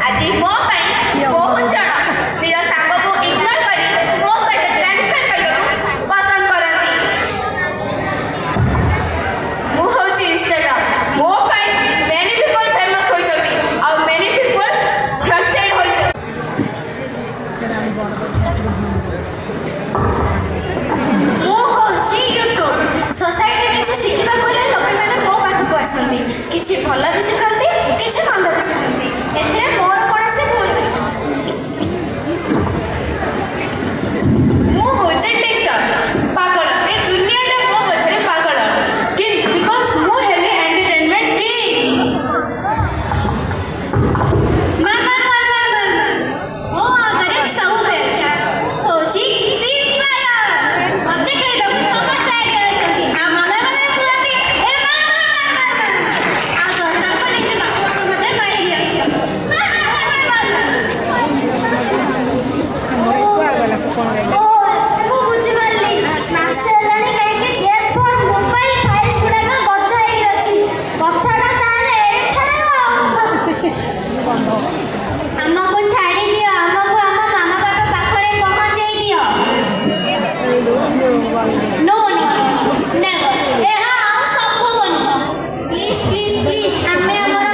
ଆଜି ମୋ ପାଇଁ ବହୁତ ଜଣ ନିଜ ସାଙ୍ଗକୁ ଇଗ୍ନୋର କରି ମୋ ସହିତ ଟାଇମ୍ ସ୍ପେଣ୍ଡ କରିବାକୁ ପସନ୍ଦ କରନ୍ତି। ମୁଁ ହେଉଛି ଇନଷ୍ଟାଗ୍ରାମ। ମୋ ପାଇଁ many people famous ହୋଇଛନ୍ତି ଆଉ many people trusted ହୋଇଛନ୍ତି। ମୁଁ ହେଉଛି ୟୁଟ୍ୟୁବ। ସୋସାଇଟିରେ କିଛି ଶିଖିବାକୁ ହେଲେ ଲୋକମାନେ ମୋ ପାଖକୁ ଆସନ୍ତି। କିଛି ଭଲ ବି ଶିଖନ୍ତି, କିଛି ମନ୍ଦ ବି ଶିଖନ୍ତି। ଏଥିରେ ମୋର କୌଣସି ଭୁଲ ନାହିଁ। ମୁଁ ହେଉଛି ଟିକଟକ୍ ପାଗଳ। ଏ ଦୁନିଆଟା ମୋ ପଛରେ ପାଗଳ, କିନ୍ତୁ ବିକଜ ମୁଁ ହେଲି ଏଣ୍ଟରଟେନମେଣ୍ଟ କିଙ୍ଗ। ମୋ ଆଗରେ ସବୁ ଫେରକା ହେଉଛି ଫ୍ରି ଫାୟାର। ମୋତେ ଖେଳିବାକୁ ସମସ୍ତେ ଆଗରେ ଅଛନ୍ତି। ଆଉ ମନେ ମନେ କୁହନ୍ତି ଏ ଆଉ ଦରକାର ପଡ଼ିଲେ ନିଜ ବାପା ମାଆଙ୍କ ମଧ୍ୟ କହିଦିଅନ୍ତି। ମୁଁ ବୁଝିପାରିଲି। ମାସେ ହେଲାଣି କାହିଁକି ଡେଟ୍ ଫର୍ ମୋବାଇଲ ଫାଇଲ୍ସ ଗୁଡ଼ାକ ଗଦା ହେଇକି ଅଛି। କଥାଟା ତାହେଲେ ଏଠାରେ ଆମକୁ ଛାଡ଼ି ଦିଅ। ଆମକୁ ଆମ ମାମା ବାପା ପାଖରେ ପହଞ୍ଚେଇ ଦିଅ। No never. ଏହା ଆଉ ସମ୍ଭବ ନୁହଁ। ପ୍ଲିଜ୍ ପ୍ଲିଜ୍ ପ୍ଲିଜ୍ ଆମେ ଆମର